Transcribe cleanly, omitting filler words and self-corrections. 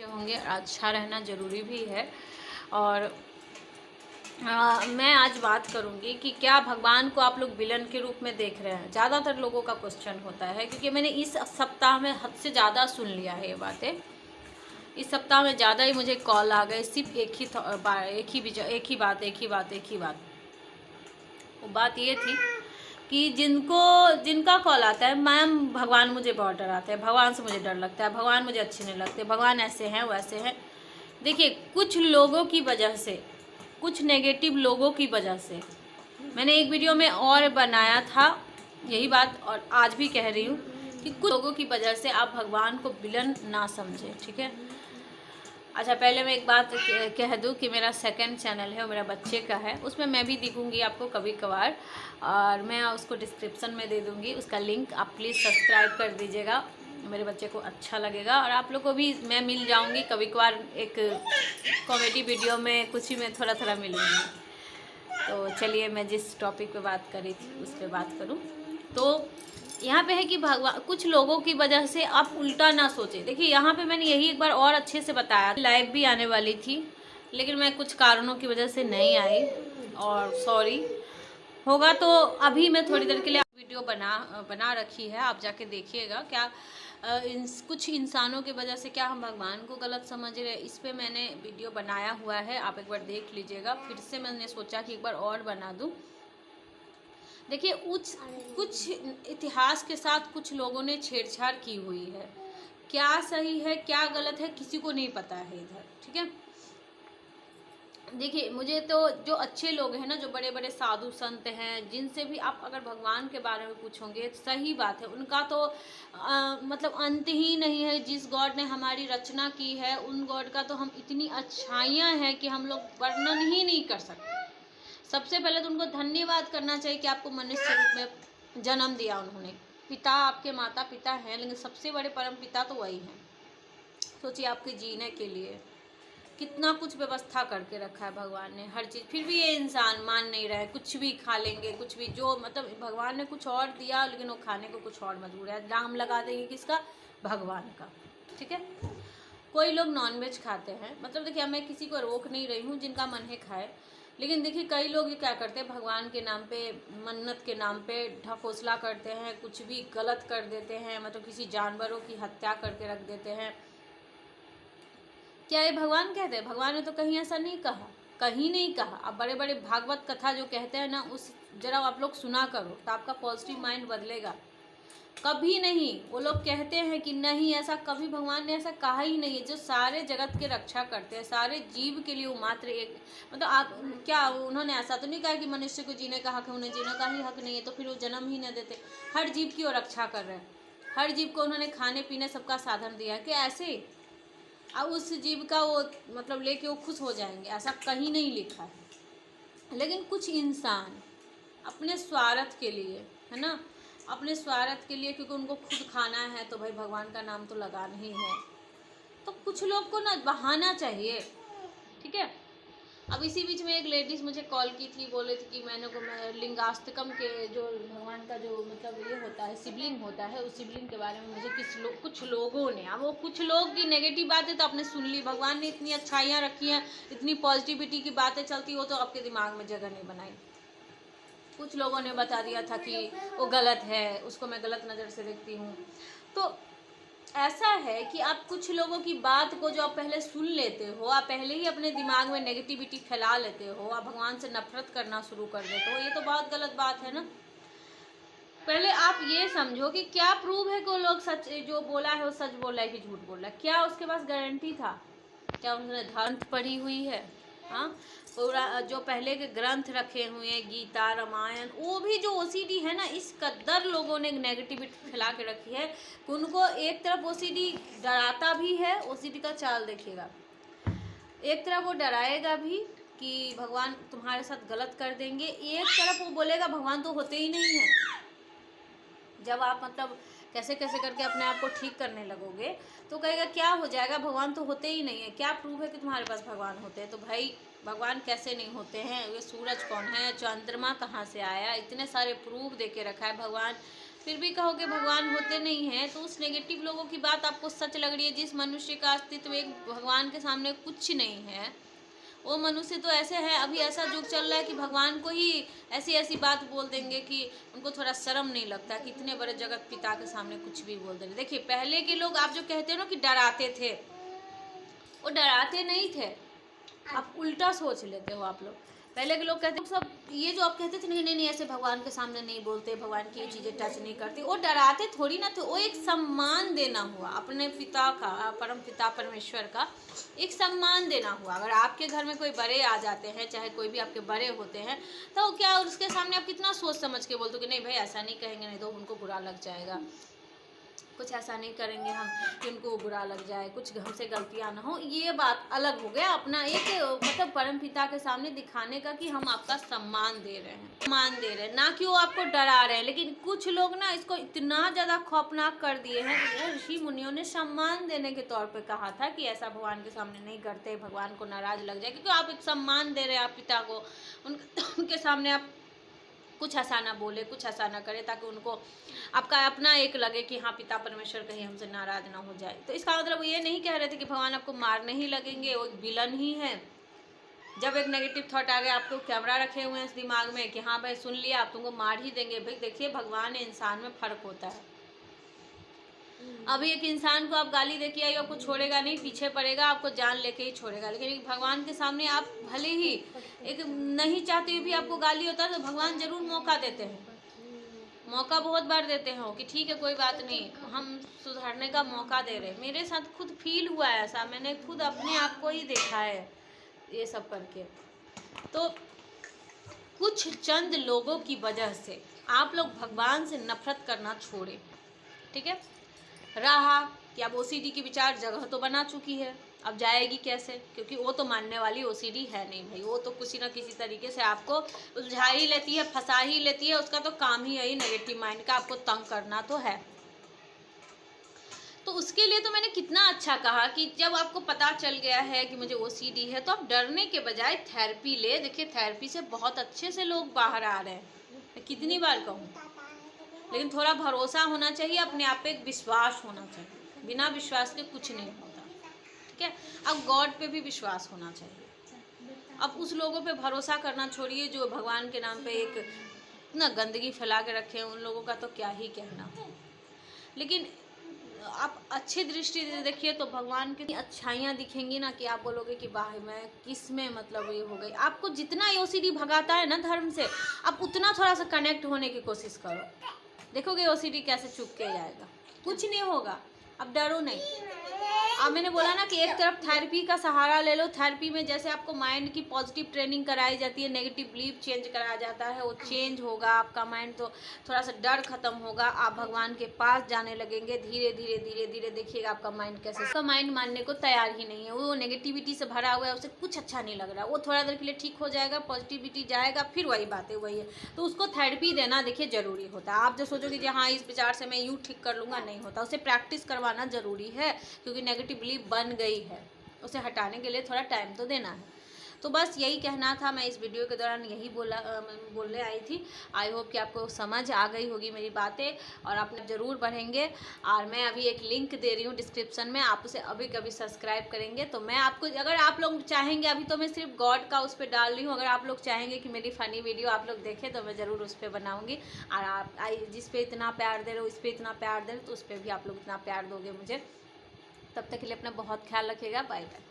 अच्छे होंगे, अच्छा रहना ज़रूरी भी है। और मैं आज बात करूंगी कि क्या भगवान को आप लोग विलन के रूप में देख रहे हैं। ज़्यादातर लोगों का क्वेश्चन होता है, क्योंकि मैंने इस सप्ताह में हद से ज़्यादा सुन लिया है ये बातें। इस सप्ताह में ज़्यादा ही मुझे कॉल आ गए, सिर्फ एक ही बात। वो बात ये थी कि जिनका कॉल आता है, मैम भगवान मुझे बहुत डराते हैं, भगवान से मुझे डर लगता है, भगवान मुझे अच्छे नहीं लगते, भगवान ऐसे हैं वैसे हैं। देखिए, कुछ लोगों की वजह से, कुछ नेगेटिव लोगों की वजह से, मैंने एक वीडियो में और बनाया था यही बात, और आज भी कह रही हूँ कि कुछ लोगों की वजह से आप भगवान को विलन ना समझें, ठीक है। अच्छा, पहले मैं एक बात कह दूं कि मेरा सेकंड चैनल है, वो मेरा बच्चे का है, उसमें मैं भी दिखूंगी आपको कभी कभार, और मैं उसको डिस्क्रिप्शन में दे दूंगी उसका लिंक। आप प्लीज़ सब्सक्राइब कर दीजिएगा, मेरे बच्चे को अच्छा लगेगा। और आप लोग को भी मैं मिल जाऊंगी कभी कभार, एक कॉमेडी वीडियो में कुछ ही में थोड़ा थोड़ा मिलूँगी। तो चलिए, मैं जिस टॉपिक पे बात करी थी उस पर बात करूँ। तो यहाँ पे है कि भगवान, कुछ लोगों की वजह से आप उल्टा ना सोचें। देखिए, यहाँ पे मैंने यही एक बार और अच्छे से बताया, लाइव भी आने वाली थी, लेकिन मैं कुछ कारणों की वजह से नहीं आई, और सॉरी। होगा तो अभी मैं थोड़ी देर के लिए वीडियो बना रखी है, आप जाके देखिएगा। क्या कुछ इंसानों की वजह से क्या हम भगवान को गलत समझ रहे हैं, इस पे मैंने वीडियो बनाया हुआ है, आप एक बार देख लीजिएगा। फिर से मैंने सोचा कि एक बार और बना दूँ। देखिए, कुछ इतिहास के साथ कुछ लोगों ने छेड़छाड़ की हुई है। क्या सही है क्या गलत है किसी को नहीं पता है इधर, ठीक है। देखिए, मुझे तो जो अच्छे लोग हैं ना, जो बड़े बड़े साधु संत हैं, जिनसे भी आप अगर भगवान के बारे में पूछोगे, सही बात है, उनका तो मतलब अंत ही नहीं है। जिस गॉड ने हमारी रचना की है, उन गॉड का तो हम इतनी अच्छाइयाँ हैं कि हम लोग वर्णन ही नहीं कर सकते। सबसे पहले तो उनको धन्यवाद करना चाहिए कि आपको मनुष्य रूप में जन्म दिया उन्होंने। पिता आपके माता पिता हैं, लेकिन सबसे बड़े परम पिता तो वही हैं। सोचिए, आपके जीने के लिए कितना कुछ व्यवस्था करके रखा है भगवान ने, हर चीज़। फिर भी ये इंसान मान नहीं रहे, कुछ भी खा लेंगे, कुछ भी, जो मतलब भगवान ने कुछ और दिया, लेकिन वो खाने को कुछ और मजबूर है। दाम लगा देंगे किसका? भगवान का, ठीक है। कोई लोग नॉनवेज खाते हैं, मतलब देखिए, मैं किसी को रोक नहीं रही हूँ, जिनका मन है खाए। लेकिन देखिए, कई लोग ये क्या करते हैं, भगवान के नाम पे, मन्नत के नाम पे ढकोसला करते हैं, कुछ भी गलत कर देते हैं, मतलब किसी जानवरों की हत्या करके रख देते हैं। क्या ये भगवान कहते हैं? भगवान ने तो कहीं ऐसा नहीं कहा, कहीं नहीं कहा। अब बड़े बड़े भागवत कथा जो कहते हैं ना, उस जरा आप लोग सुना करो, तो आपका पॉजिटिव माइंड बदलेगा। कभी नहीं, वो लोग कहते हैं कि नहीं, ऐसा कभी भगवान ने ऐसा कहा ही नहीं है। जो सारे जगत के रक्षा करते हैं, सारे जीव के लिए वो मात्र एक, मतलब आप क्या, उन्होंने ऐसा तो नहीं कहा कि मनुष्य को जीने का हक है, उन्हें जीने का ही हक नहीं है, तो फिर वो जन्म ही न देते। हर जीव की वो रक्षा कर रहे हैं, हर जीव को उन्होंने खाने पीने सबका साधन दिया है। कि ऐसे अब उस जीव का वो मतलब लेके वो खुश हो जाएंगे, ऐसा कहीं नहीं लिखा है। लेकिन कुछ इंसान अपने स्वार्थ के लिए, है ना, अपने स्वार्थ के लिए, क्योंकि उनको खुद खाना है, तो भाई भगवान का नाम तो लगाना ही है। तो कुछ लोग को ना बहाना चाहिए, ठीक है। अब इसी बीच में एक लेडीज़ मुझे कॉल की थी, बोले थी कि मैं लिंगास्तकम के जो भगवान का जो मतलब ये होता है, शिवलिंग होता है, उस शिवलिंग के बारे में मुझे कुछ लोगों ने, अब वो कुछ लोग की नेगेटिव बातें तो आपने सुन ली। भगवान ने इतनी अच्छाइयाँ रखी हैं, इतनी पॉजिटिविटी की बातें चलती, वो तो आपके दिमाग में जगह नहीं बनाई। कुछ लोगों ने बता दिया था कि वो गलत है, उसको मैं गलत नज़र से देखती हूँ। तो ऐसा है कि आप कुछ लोगों की बात को जो आप पहले सुन लेते हो, आप पहले ही अपने दिमाग में नेगेटिविटी फैला लेते हो, आप भगवान से नफरत करना शुरू कर देते हो। ये तो बहुत गलत बात है ना। पहले आप ये समझो कि क्या प्रूव है कि वो लोग सच जो बोला है वो सच बोला है कि झूठ बोला है। क्या उसके पास गारंटी था? क्या उन्होंने ग्रंथ पढ़ी हुई है? हाँ, पूरा जो पहले के ग्रंथ रखे हुए हैं, गीता रामायण, वो भी जो ओसीडी है ना, इस कद्दर लोगों ने नेगेटिविटी फैला के रखी है कि उनको एक तरफ ओसीडी डराता भी है। ओसीडी का चाल देखिएगा, एक तरफ वो डराएगा भी कि भगवान तुम्हारे साथ गलत कर देंगे, एक तरफ वो बोलेगा भगवान तो होते ही नहीं है। जब आप मतलब कैसे कैसे करके अपने आप को ठीक करने लगोगे, तो कहेगा क्या हो जाएगा, भगवान तो होते ही नहीं है। क्या प्रूफ है कि तुम्हारे पास भगवान होते हैं? तो भाई, भगवान कैसे नहीं होते हैं? ये सूरज कौन है, चंद्रमा कहाँ से आया, इतने सारे प्रूफ दे के रखा है। भगवान फिर भी कहोगे भगवान होते नहीं हैं, तो उस नेगेटिव लोगों की बात आपको सच लग रही है। जिस मनुष्य का अस्तित्व एक भगवान के सामने कुछ नहीं है, वो मनुष्य तो ऐसे है, अभी ऐसा युग चल रहा है कि भगवान को ही ऐसी ऐसी बात बोल देंगे कि उनको थोड़ा शर्म नहीं लगता कि इतने बड़े जगत पिता के सामने कुछ भी बोल देंगे। देखिए पहले के लोग, आप जो कहते हो ना कि डराते थे, वो डराते नहीं थे, आप उल्टा सोच लेते हो आप लोग। पहले के लोग कहते सब ये जो आप कहते थे नहीं नहीं नहीं ऐसे भगवान के सामने नहीं बोलते, भगवान की ये चीज़ें टच नहीं करती, वो डराते थोड़ी ना थे। वो एक सम्मान देना हुआ अपने पिता का, परम पिता परमेश्वर का एक सम्मान देना हुआ। अगर आपके घर में कोई बड़े आ जाते हैं, चाहे कोई भी आपके बड़े होते हैं, तो क्या उसके सामने आप कितना सोच समझ के बोलते हो कि नहीं भाई ऐसा नहीं कहेंगे, नहीं तो उनको बुरा लग जाएगा, कुछ ऐसा नहीं करेंगे हम कि उनको बुरा लग जाए, कुछ हमसे गलतियां ना हो। ये बात अलग हो गया, अपना एक मतलब परम पिता के सामने दिखाने का कि हम आपका सम्मान दे रहे हैं, सम्मान दे रहे हैं, ना कि वो आपको डरा रहे हैं। लेकिन कुछ लोग ना इसको इतना ज़्यादा खौफनाक कर दिए हैं। ऋषि मुनियों ने सम्मान देने के तौर पर कहा था कि ऐसा भगवान के सामने नहीं करते, भगवान को नाराज लग जाए, क्योंकि आप एक सम्मान दे रहे हैं आप पिता को, उनके सामने आप कुछ ऐसा ना बोले, कुछ ऐसा ना करे, ताकि उनको आपका अपना एक लगे कि हाँ पिता परमेश्वर कहीं हमसे नाराज ना हो जाए। तो इसका मतलब ये नहीं कह रहे थे कि भगवान आपको मारने ही लगेंगे, वो एक विलन ही है। जब एक नेगेटिव थॉट आ गया, आपको कैमरा रखे हुए हैं इस दिमाग में कि हाँ भाई सुन लिया, आप तुमको मार ही देंगे। भाई देखिए भगवान इंसान में फ़र्क होता है। अभी एक इंसान को आप गाली दे के आइए, आपको छोड़ेगा नहीं, पीछे पड़ेगा, आपको जान लेके ही छोड़ेगा। लेकिन एक भगवान के सामने आप भले ही एक नहीं चाहते हुए भी आपको गाली होता है, तो भगवान जरूर मौका देते हैं, मौका बहुत बार देते हैं कि ठीक है कोई बात नहीं, हम सुधारने का मौका दे रहे हैं। मेरे साथ खुद फील हुआ है ऐसा, मैंने खुद अपने आप को ही देखा है ये सब करके। तो कुछ चंद लोगों की वजह से आप लोग भगवान से नफरत करना छोड़े, ठीक है। रहा कि अब ओसीडी की विचार जगह तो बना चुकी है, अब जाएगी कैसे, क्योंकि वो तो मानने वाली ओसीडी है नहीं भाई, वो तो किसी ना किसी तरीके से आपको उलझा ही लेती है, फंसा ही लेती है, उसका तो काम ही यही नेगेटिव माइंड का आपको तंग करना तो है। तो उसके लिए तो मैंने कितना अच्छा कहा कि जब आपको पता चल गया है कि मुझे ओसीडी है, तो आप डरने के बजाय थेरेपी ले। देखिए थेरेपी से बहुत अच्छे से लोग बाहर आ रहे हैं, मैं कितनी बार कहूँ, लेकिन थोड़ा भरोसा होना चाहिए, अपने आप पे एक विश्वास होना चाहिए। बिना विश्वास के कुछ नहीं होता, ठीक है। अब गॉड पे भी विश्वास होना चाहिए। अब उस लोगों पे भरोसा करना छोड़िए जो भगवान के नाम पे एक इतना गंदगी फैला के रखे हैं, उन लोगों का तो क्या ही कहना। लेकिन आप अच्छी दृष्टि से देखिए तो भगवान की अच्छाइयाँ दिखेंगी ना, कि आप बोलोगे कि वाह मैं किस में मतलब ये हो गई। आपको जितना ओसीडी भगाता है ना धर्म से, आप उतना थोड़ा सा कनेक्ट होने की कोशिश करो, देखोगे ओसीडी कैसे चुप के जाएगा, कुछ नहीं होगा। अब डरो नहीं। अब मैंने बोला ना कि एक तरफ थेरेपी का सहारा ले लो। थेरेपी में जैसे आपको माइंड की पॉजिटिव ट्रेनिंग कराई जाती है, नेगेटिव बिलीफ चेंज कराया जाता है, वो चेंज होगा आपका माइंड, तो थोड़ा सा डर खत्म होगा, आप भगवान के पास जाने लगेंगे। धीरे धीरे धीरे धीरे देखिएगा आपका माइंड कैसे, उसका माइंड मानने को तैयार ही नहीं है, वो नेगेटिविटी से भरा हुआ है, उसे कुछ अच्छा नहीं लग रहा, वो थोड़ा देर के लिए ठीक हो जाएगा, पॉजिटिविटी जाएगा, फिर वही बात है वही है। तो उसको थेरेपी देना देखिए ज़रूरी होता है। आप जो सोचोगे कि हाँ इस विचार से मैं यूँ ठीक कर लूँगा, नहीं होता, उसे प्रैक्टिस करवाना ज़रूरी है, क्योंकि नेगेटिव बिलीफ बन गई है, उसे हटाने के लिए थोड़ा टाइम तो देना है। तो बस यही कहना था, मैं इस वीडियो के दौरान यही बोलने आई थी। आई होप कि आपको समझ आ गई होगी मेरी बातें, और आप ज़रूर बढ़ेंगे। और मैं अभी एक लिंक दे रही हूँ डिस्क्रिप्शन में, आप उसे अभी कभी सब्सक्राइब करेंगे तो मैं आपको, अगर आप लोग चाहेंगे, अभी तो मैं सिर्फ गॉड का उस पर डाल रही हूँ, अगर आप लोग चाहेंगे कि मेरी फ़नी वीडियो आप लोग देखें तो मैं ज़रूर उस पर बनाऊँगी। और आप जिस पे इतना प्यार दे रहे हो, इस पर इतना प्यार दे रहे हो, तो उस पर भी आप लोग इतना प्यार दोगे मुझे। तब तक के लिए अपना बहुत ख्याल रखिएगा। Bye bye.